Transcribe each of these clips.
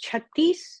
36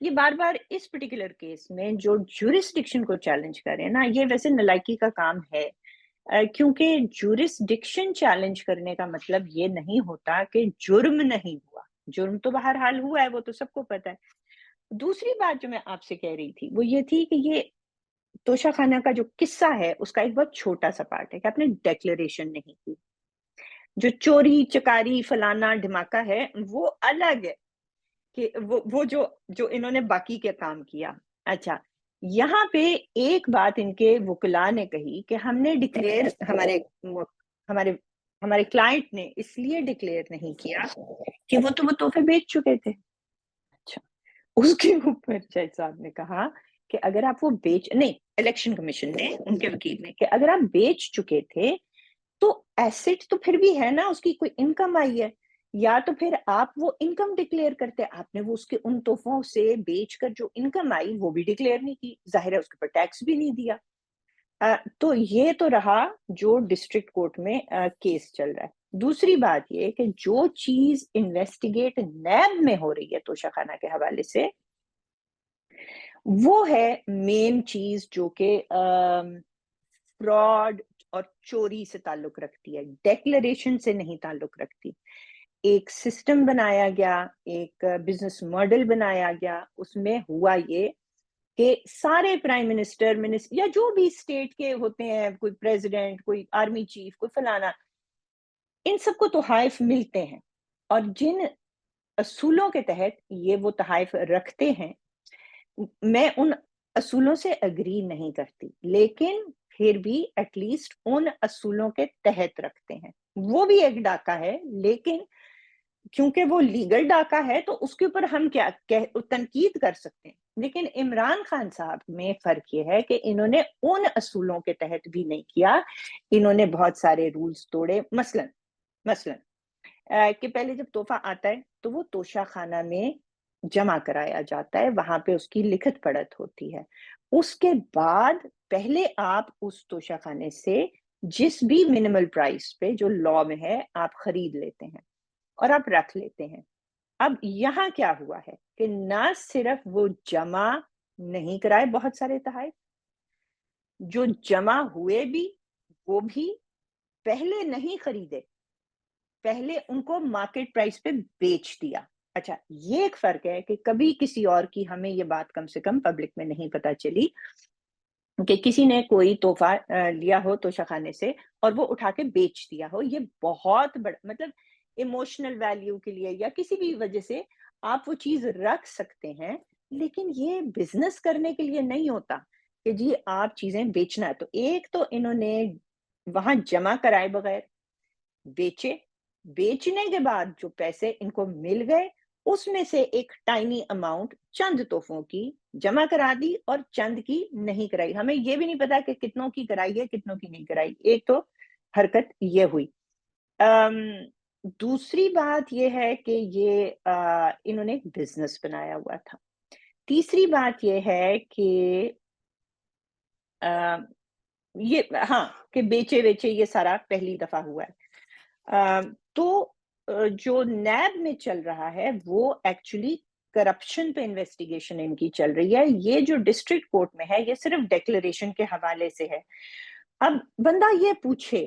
یہ بار بار اس particular case میں جو جورسڈکشن کو چیلنج کریں نا، یہ ویسے نلائکی کا کام ہے، کیونکہ جورسڈکشن چیلنج کرنے کا مطلب یہ نہیں ہوتا کہ جرم نہیں ہوا، جرم تو بہرحال ہوا ہے، وہ تو سب کو پتا ہے۔ دوسری بات جو میں آپ سے کہہ رہی تھی وہ یہ تھی کہ یہ توشہ خانہ کا جو قصہ ہے اس کا ایک بہت چھوٹا سا پارٹ ہے کہ آپ نے ڈیکلریشن نہیں کی۔ جو چوری چکاری فلانا دھماکہ ہے وہ الگ ہے، کہ وہ جو انہوں نے باقی کے کام کیا۔ اچھا، یہاں پہ ایک بات ان کے وکلا نے کہی کہ ہم نے ڈکلیئر ہمارے ہمارے کلائنٹ نے اس لیے ڈکلیئر نہیں کیا کہ وہ تحفے بیچ چکے تھے۔ اچھا، اس کے اوپر جج صاحب نے کہا کہ اگر آپ وہ نہیں، الیکشن کمیشن نے، ان کے وکیل نے، کہ اگر آپ بیچ چکے تھے تو ایسٹ تو پھر بھی ہے نا، اس کی کوئی انکم آئی ہے، یا تو پھر آپ وہ انکم ڈکلیئر کرتے، آپ نے وہ اس کے ان تحفوں سے بیچ کر جو انکم آئی وہ بھی ڈکلیئر نہیں کی، ظاہر ہے اس کے پر ٹیکس بھی نہیں دیا۔ تو یہ تو رہا جو ڈسٹرکٹ کورٹ میں کیس چل رہا ہے۔ دوسری بات یہ کہ جو چیز انویسٹیگیٹ نیب میں ہو رہی ہے توشہ خانہ کے حوالے سے، وہ ہے مین چیز جو کہ فراڈ اور چوری سے تعلق رکھتی ہے، ڈیکلریشن سے نہیں تعلق رکھتی۔ ایک سسٹم بنایا گیا، ایک بزنس ماڈل بنایا گیا، اس میں ہوا یہ کہ سارے پرائم منسٹر یا جو بھی اسٹیٹ کے ہوتے ہیں، کوئی پریزیڈنٹ، کوئی آرمی چیف، کوئی فلانا، ان سب کو تحائف ملتے ہیں، اور جن اصولوں کے تحت یہ وہ تحائف رکھتے ہیں، میں ان اصولوں سے اگری نہیں کرتی، لیکن پھر بھی ایٹ لیسٹ ان اصولوں کے تحت رکھتے ہیں۔ وہ بھی ایک ڈاکہ ہے، لیکن کیونکہ وہ لیگل ڈاکہ ہے تو اس کے اوپر ہم کیا تنقید کر سکتے ہیں، لیکن عمران خان صاحب میں فرق یہ ہے کہ انہوں نے ان اصولوں کے تحت بھی نہیں کیا، انہوں نے بہت سارے رولز توڑے۔ مثلا کہ پہلے جب تحفہ آتا ہے تو وہ توشہ خانہ میں جمع کرایا جاتا ہے، وہاں پہ اس کی لکھت پڑھت ہوتی ہے، اس کے بعد پہلے آپ اس توشہ خانے سے جس بھی منیمل پرائس پہ جو لا میں ہے آپ خرید لیتے ہیں اور آپ رکھ لیتے ہیں۔ اب یہاں کیا ہوا ہے کہ نہ صرف وہ جمع نہیں کرائے بہت سارے تحائف، جو جمع ہوئے بھی وہ بھی پہلے نہیں خریدے، پہلے ان کو مارکیٹ پرائس پہ بیچ دیا۔ اچھا، یہ ایک فرق ہے کہ کبھی کسی اور کی، ہمیں یہ بات کم سے کم پبلک میں نہیں پتا چلی کہ کسی نے کوئی تحفہ لیا ہو توشہ خانے سے اور وہ اٹھا کے بیچ دیا ہو۔ یہ بہت بڑا، مطلب ایموشنل ویلیو کے لیے یا کسی بھی وجہ سے آپ وہ چیز رکھ سکتے ہیں، لیکن یہ بزنس کرنے کے لیے نہیں ہوتا کہ جی آپ چیزیں بیچنا ہے۔ تو ایک تو انہوں نے وہاں جمع کرائے بغیر بیچے، بیچنے کے بعد جو پیسے ان کو مل گئے اس میں سے ایک ٹائنی اماؤنٹ چند تحفوں کی جمع کرا دی اور چند کی نہیں کرائی۔ ہمیں یہ بھی نہیں پتا کہ کتنوں کی کرائی ہے کتنوں کی نہیں کرائی۔ ایک تو حرکت یہ ہوئی۔ دوسری بات یہ ہے کہ یہ انہوں نے ایک بزنس بنایا ہوا تھا۔ تیسری بات یہ ہے کہ یہ ہاں کہ بیچے ویچے یہ سارا پہلی دفعہ ہوا ہے۔ تو جو نیب میں چل رہا ہے وہ ایکچولی کرپشن پہ انویسٹیگیشن ان کی چل رہی ہے۔ یہ جو ڈسٹرکٹ کورٹ میں ہے یہ صرف ڈیکلریشن کے حوالے سے ہے۔ اب بندہ یہ پوچھے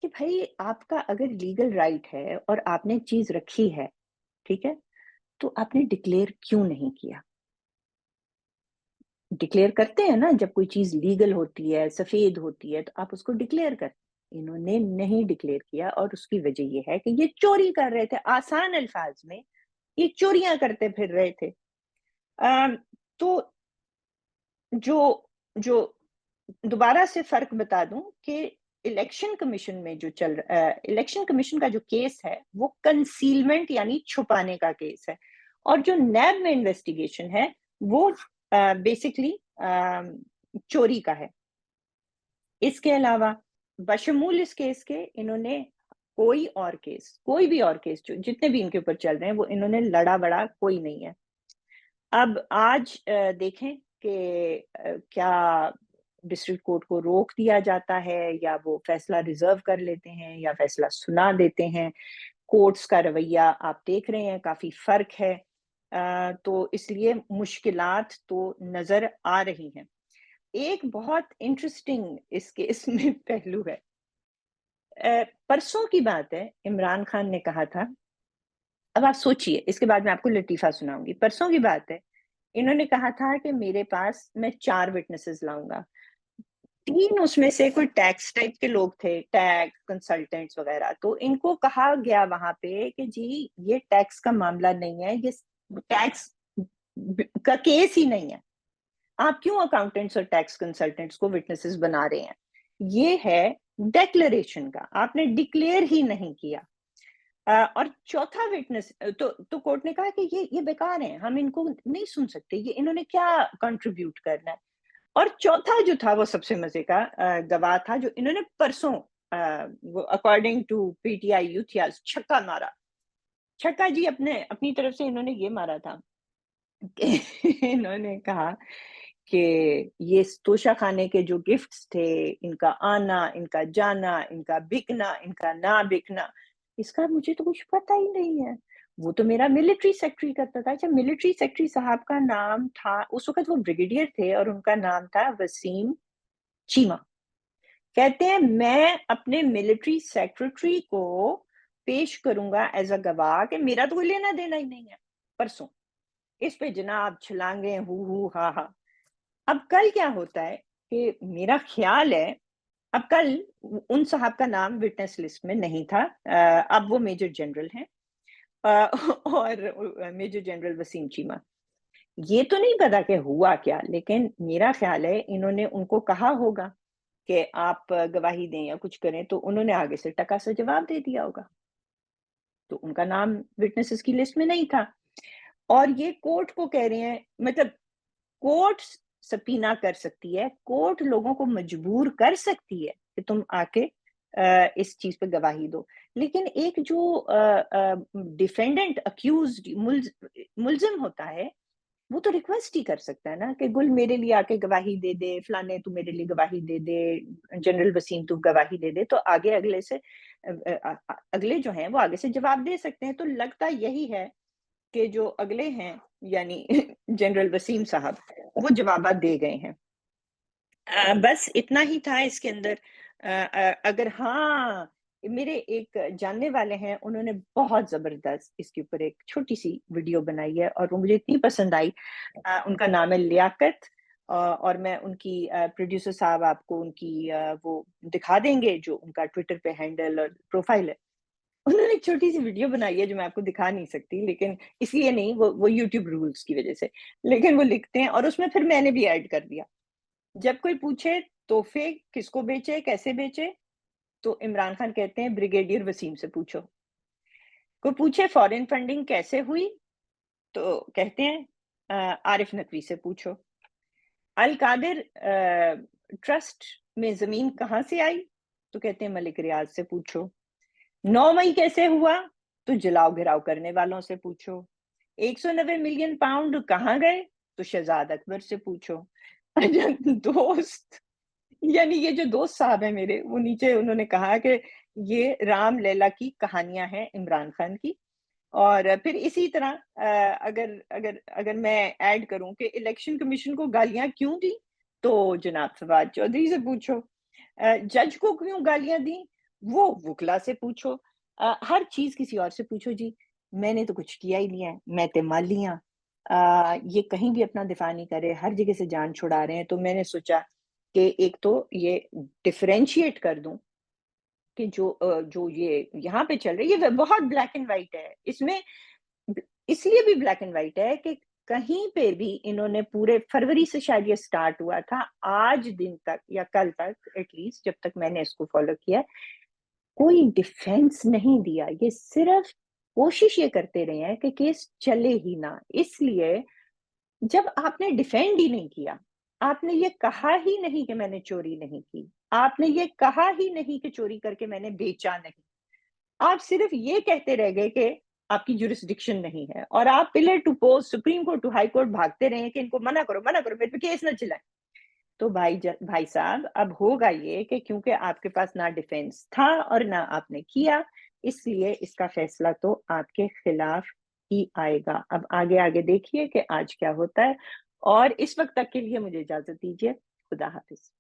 کہ بھائی آپ کا اگر لیگل رائٹ ہے اور آپ نے چیز رکھی ہے، ٹھیک ہے، تو آپ نے ڈکلیئر کیوں نہیں کیا؟ ڈکلیئر کرتے ہیں نا، جب کوئی چیز لیگل ہوتی ہے، سفید ہوتی ہے، تو آپ اس کو ڈکلیئر کرتے ہیں۔ انہوں نے نہیں ڈکلیئر کیا، اور اس کی وجہ یہ ہے کہ یہ چوری کر رہے تھے۔ آسان الفاظ میں یہ چوریاں کرتے پھر رہے تھے۔ تو جو دوبارہ سے فرق بتا دوں کہ الیکشن کمیشن میں جو الیکشن کمیشن کا جو کیس ہے وہ کنسیلمنٹ یعنی چھپانے کا کیس ہے، اور جو نیب میں انویسٹیگیشن ہے وہ بیسکلی چوری کا ہے۔ اس کے علاوہ بشمول اس کیس کے انہوں نے کوئی بھی اور کیس جو جتنے بھی ان کے اوپر چل رہے ہیں وہ انہوں نے لڑا بڑا کوئی نہیں ہے۔ اب آج دیکھیں کہ کیا ڈسٹرکٹ کورٹ کو روک دیا جاتا ہے یا وہ فیصلہ ریزرو کر لیتے ہیں یا فیصلہ سنا دیتے ہیں۔ کورٹس کا رویہ آپ دیکھ رہے ہیں، کافی فرق ہے۔ تو اس لیے مشکلات تو نظر آ رہی ہیں۔ ایک بہت انٹرسٹنگ اس کیس میں پہلو ہے۔ پرسوں کی بات ہے، عمران خان نے کہا تھا، اب آپ سوچئے، اس کے بعد میں آپ کو لطیفہ سناؤں گی۔ پرسوں کی بات ہے، انہوں نے کہا تھا کہ میرے پاس میں 4 وٹنسز لاؤں گا۔ 3 اس میں سے کوئی ٹیکس ٹائپ کے لوگ تھے، ٹیکس کنسلٹنٹس وغیرہ، تو ان کو کہا گیا وہاں پہ کہ جی یہ ٹیکس کا معاملہ نہیں ہے، یہ ٹیکس کا کیس ہی نہیں ہے، آپ کیوں اکاؤنٹنٹس اور ٹیکس کنسلٹنٹس کو وٹنسز بنا رہے ہیں؟ یہ ہے ڈیکلریشن کا، آپ نے ڈکلیئر ہی نہیں کیا۔ اور چوتھا وٹنس تو کورٹ نے کہا کہ یہ بیکار ہیں، ہم ان کو نہیں سن سکتے، یہ انہوں نے کیا کنٹریبیوٹ کرنا ہے۔ اور چوتھا جو تھا وہ سب سے مزے کا گواہ تھا، جو انہوں نے پرسوں according to P T I یوتھیاز چھکا مارا۔ چھکا جی اپنی طرف سے انہوں نے یہ مارا تھا کہ انہوں نے کہا کہ یہ توشہ خانے کے جو گفٹس تھے، ان کا آنا، ان کا جانا، ان کا بکنا، ان کا نہ بکنا، اس کا مجھے تو کچھ پتہ ہی نہیں ہے، وہ تو میرا ملٹری سیکٹری کرتا تھا۔ اچھا، ملٹری سیکٹری صاحب کا نام تھا، اس وقت وہ بریگیڈیئر تھے اور ان کا نام تھا وسیم چیمہ۔ کہتے ہیں میں اپنے ملٹری سیکرٹری کو پیش کروں گا ایز اے گواہ کہ میرا تو کوئی لینا دینا ہی نہیں ہے۔ پرسوں اس پہ جناب چھلانگیں ہو ہا ہا۔ اب کل کیا ہوتا ہے کہ میرا خیال ہے، اب کل ان صاحب کا نام وٹنس لسٹ میں نہیں تھا، اب وہ میجر جنرل ہیں، اور میجر جنرل وسیم چیمہ۔ یہ تو نہیں پتا کہ ہوا کیا، لیکن میرا خیال ہے انہوں نے ان کو کہا ہوگا کہ آپ گواہی دیں یا کچھ کریں، تو انہوں نے آگے سے ٹکا سے جواب دے دیا ہوگا، تو ان کا نام وٹنسز کی لسٹ میں نہیں تھا۔ اور یہ کورٹ کو کہہ رہے ہیں، مطلب کورٹ سپینا کر سکتی ہے، کورٹ لوگوں کو مجبور کر سکتی ہے کہ تم آ کے اس چیز پہ گواہی دو، لیکن ایک جو ڈیفینڈنٹ اکیوزڈ ملزم ہوتا ہے، وہ تو ریکویسٹ ہی کر سکتا ہے نا کہ گل میرے لیے آ کے گواہی دے دے، فلانے تو میرے لیے گواہی دے دے، جنرل وسیم تو گواہی دے دے، تو آگے اگلے جو ہیں وہ آگے سے جواب دے سکتے ہیں۔ تو لگتا یہی ہے کہ جو اگلے ہیں یعنی جنرل وسیم صاحب، وہ جوابات دے گئے ہیں۔ بس اتنا ہی تھا اس کے اندر۔ اگر ہاں، میرے ایک جاننے والے ہیں، انہوں نے بہت زبردست اس کے اوپر ایک چھوٹی سی ویڈیو بنائی ہے اور وہ مجھے اتنی پسند آئی۔ ان کا نام ہے لیاقت، اور میں ان کی پروڈیوسر صاحب آپ کو ان کی وہ دکھا دیں گے، جو ان کا ٹویٹر پہ ہینڈل اور پروفائل ہے۔ انہوں نے ایک چھوٹی سی ویڈیو بنائی ہے جو میں آپ کو دکھا نہیں سکتی، لیکن اس لیے نہیں، وہ یوٹیوب رولز کی وجہ سے، لیکن وہ لکھتے ہیں، اور اس میں پھر میں نے بھی ایڈ کر دیا، جب کوئی پوچھے تحفے کس کو بیچے، کیسے بیچے، تو عمران خان کہتے ہیں بریگیڈیئر وسیم سے پوچھو۔ کوئی پوچھے فورن فنڈنگ کیسے ہوئی، تو کہتے ہیں عارف نقوی سے پوچھو۔ القادر ٹرسٹ میں زمین کہاں سے آئی، تو کہتے ہیں ملک ریاض سے پوچھو۔ 9 مئی کیسے ہوا، تو جلاؤ گھراؤ کرنے والوں سے پوچھو۔ 190 ملین پاؤنڈ کہاں گئے، تو شہزاد اکبر سے پوچھو۔ دوست، یعنی یہ جو دوست صاحب ہیں میرے، وہ نیچے انہوں نے کہا کہ یہ رام لیلا کی کہانیاں ہیں عمران خان کی۔ اور پھر اسی طرح اگر میں ایڈ کروں کہ الیکشن کمیشن کو گالیاں کیوں دی، تو جناب فواد چودھری سے پوچھو۔ جج کو کیوں گالیاں دی، وہ وکلا سے پوچھو۔ ہر چیز کسی اور سے پوچھو جی، میں نے تو کچھ کیا ہی نہیں ہے، میں تے مالیاں۔ یہ کہیں بھی اپنا دفاع نہیں کرے، ہر جگہ سے جان چھڑا رہے ہیں۔ تو میں نے سوچا کہ ایک تو یہ ڈیفرینشیٹ کر دوں کہ جو یہ یہاں پہ چل رہی ہے، یہ بہت بلیک اینڈ وائٹ ہے، اس میں اس لیے بھی بلیک اینڈ وائٹ ہے کہ کہیں پہ بھی انہوں نے پورے فروری سے شاید یہ سٹارٹ ہوا تھا، آج دن تک یا کل تک ایٹ لیسٹ، جب تک میں نے اس کو فالو کیا، کوئی ڈیفینس نہیں دیا۔ یہ صرف کوشش یہ کرتے رہے ہیں کہ کیس چلے ہی نہ۔ اس لیے جب آپ نے ڈیفینڈ ہی نہیں کیا، آپ نے یہ کہا ہی نہیں کہ میں نے چوری نہیں کی، آپ نے یہ کہا ہی نہیں کہ چوری کر کے میں نے بیچا نہیں، آپ صرف یہ کہتے رہ گئے کہ آپ کی جورسڈکشن نہیں ہے، اور آپ pillar to post, supreme court to high court بھاگتے رہے کہ ان کو منع کرو میرے پہ کیس نہ چلائیں۔ تو بھائی صاحب، اب ہوگا یہ کہ کیونکہ آپ کے پاس نہ ڈیفینس تھا اور نہ آپ نے کیا، اس لیے اس کا فیصلہ تو آپ کے خلاف ہی آئے گا. اب آگے آگے دیکھیے کہ آج کیا ہوتا ہے. اور اس وقت تک کے لیے مجھے اجازت دیجیے. خدا حافظ.